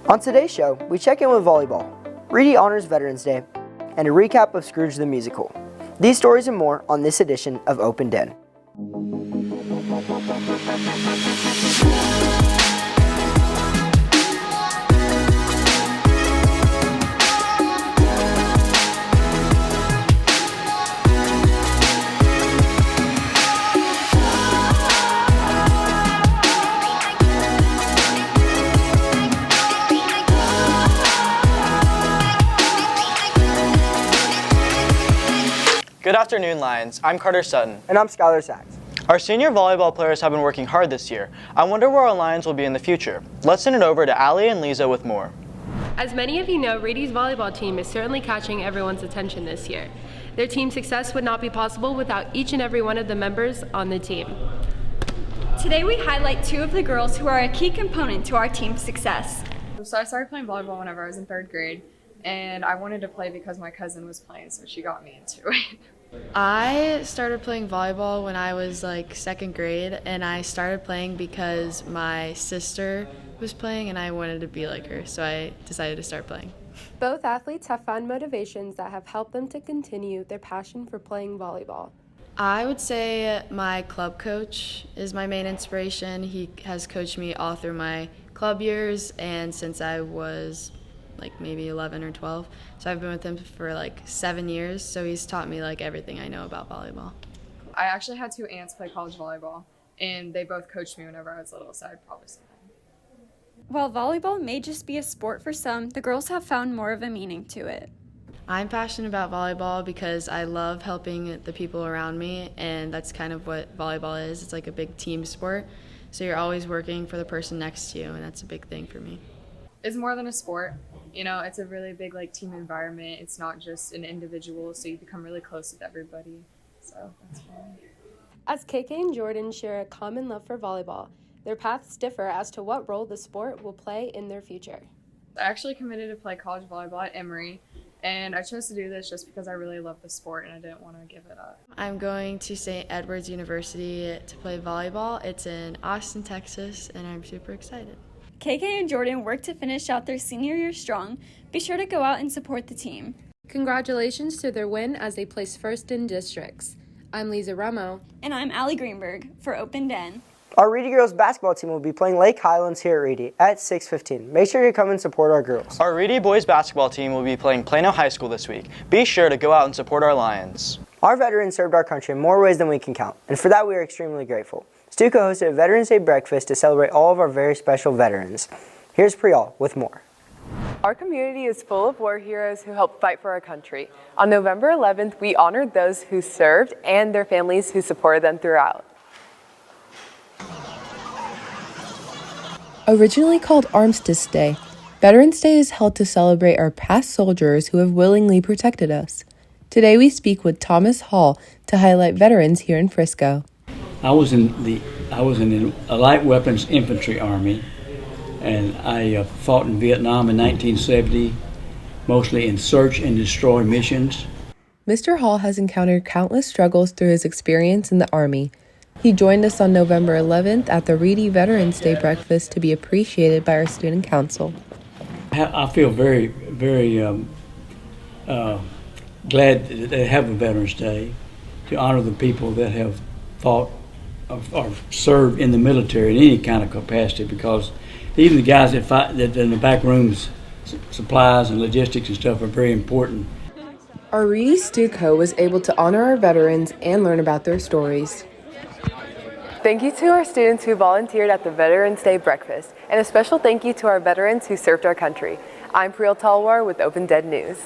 On today's show, we check in with volleyball, Reedy honors Veterans Day, and a recap of Scrooge the Musical. These stories and more on this edition of Open Den. Good afternoon, Lions. I'm Carter Sutton. And I'm Skylar Sachs. Our senior volleyball players have been working hard this year. I wonder where our Lions will be in the future. Let's send it over to Allie and Lisa with more. As many of you know, Reedy's volleyball team is certainly catching everyone's attention this year. Their team's success would not be possible without each and every one of the members on the team. Today we highlight two of the girls who are a key component to our team's success. So I started playing volleyball whenever I was in 3rd grade, and I wanted to play because my cousin was playing, so she got me into it. I started playing volleyball when I was like 2nd grade, and I started playing because my sister was playing and I wanted to be like her, so I decided to start playing. Both athletes have found motivations that have helped them to continue their passion for playing volleyball. I would say my club coach is my main inspiration. He has coached me all through my club years and since I was like maybe 11 or 12. So I've been with him for like 7 years. So he's taught me like everything I know about volleyball. I actually had 2 aunts play college volleyball, and they both coached me whenever I was little, so I'd probably say that. While volleyball may just be a sport for some, the girls have found more of a meaning to it. I'm passionate about volleyball because I love helping the people around me, and that's kind of what volleyball is. It's like a big team sport. So you're always working for the person next to you, and that's a big thing for me. It's more than a sport. You know, it's a really big like team environment. It's not just an individual, so you become really close with everybody. So that's fun. As KK and Jordan share a common love for volleyball, their paths differ as to what role the sport will play in their future. I actually committed to play college volleyball at Emory, and I chose to do this just because I really love the sport and I didn't want to give it up. I'm going to St. Edward's University to play volleyball. It's in Austin, Texas, and I'm super excited. KK and Jordan work to finish out their senior year strong. Be sure to go out and support the team. Congratulations to their win as they placed first in districts. I'm Lisa Ramo. And I'm Allie Greenberg for Open Den. Our Reedy girls basketball team will be playing Lake Highlands here at Reedy at 6:15. Make sure you come and support our girls. Our Reedy boys basketball team will be playing Plano High School this week. Be sure to go out and support our Lions. Our veterans served our country in more ways than we can count, and for that we are extremely grateful. Stuco hosted a Veterans Day breakfast to celebrate all of our very special veterans. Here's Priyal with more. Our community is full of war heroes who helped fight for our country. On November 11th, we honored those who served and their families who supported them throughout. Originally called Armistice Day, Veterans Day is held to celebrate our past soldiers who have willingly protected us. Today we speak with Thomas Hall to highlight veterans here in Frisco. I was in a light weapons infantry army, and I fought in Vietnam in 1970, mostly in search and destroy missions. Mr. Hall has encountered countless struggles through his experience in the Army. He joined us on November 11th at the Reedy Veterans Day breakfast to be appreciated by our student council. I feel very, very glad that they have a Veterans Day to honor the people that have fought or served in the military in any kind of capacity, because even the guys that fight that in the back rooms, supplies and logistics and stuff are very important. Our Reedy Stuco was able to honor our veterans and learn about their stories. Thank you to our students who volunteered at the Veterans Day breakfast, and a special thank you to our veterans who served our country. I'm Priyal Talwar with Open Den News.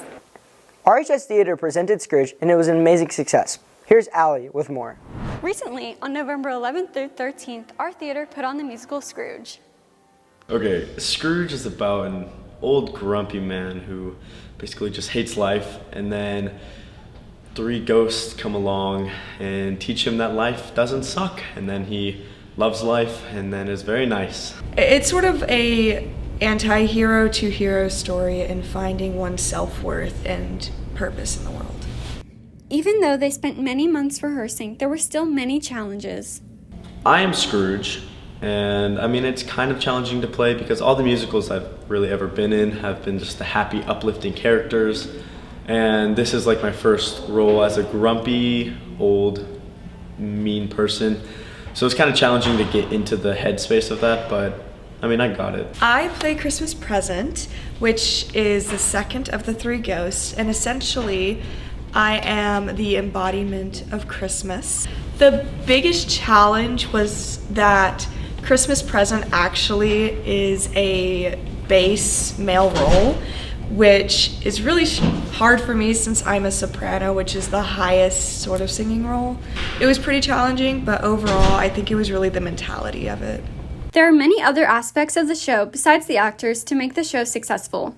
RHS Theater presented Scrooge, and it was an amazing success. Here's Allie with more. Recently, on November 11th through 13th, our theater put on the musical Scrooge. Okay, Scrooge is about an old grumpy man who basically just hates life, and then 3 ghosts come along and teach him that life doesn't suck, and then he loves life and then is very nice. It's sort of a anti-hero to hero story in finding one's self-worth and purpose in the world. Even though they spent many months rehearsing, there were still many challenges. I am Scrooge, And I mean, it's kind of challenging to play because all the musicals I've really ever been in have been just the happy, uplifting characters. And this is like my first role as a grumpy, old, mean person. So it's kind of challenging to get into the headspace of that, but I mean, I got it. I play Christmas Present, which is the second of the 3 ghosts, and essentially I am the embodiment of Christmas. The biggest challenge was that Christmas Present actually is a bass male role, which is really hard for me since I'm a soprano, which is the highest sort of singing role. It was pretty challenging, but overall I think it was really the mentality of it. There are many other aspects of the show besides the actors to make the show successful.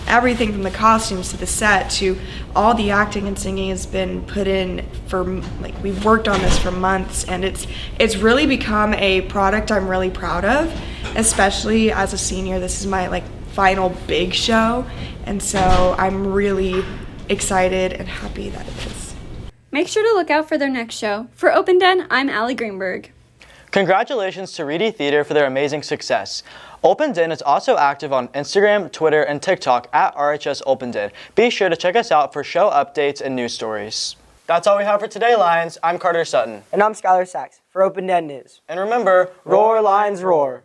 Everything from the costumes to the set to all the acting and singing has been put in for, like, we've worked on this for months, and it's really become a product I'm really proud of, especially as a senior. This is my final big show, and so I'm really excited and happy that it is. Make sure to look out for their next show. For Open Den, I'm Allie Greenberg. Congratulations to Reedy Theater for their amazing success. Open Den is also active on Instagram, Twitter, and TikTok at RHS Open Den. Be sure to check us out for show updates and news stories. That's all we have for today, Lions. I'm Carter Sutton. And I'm Skylar Sachs for Open Den News. And remember, Roar, Lions, roar.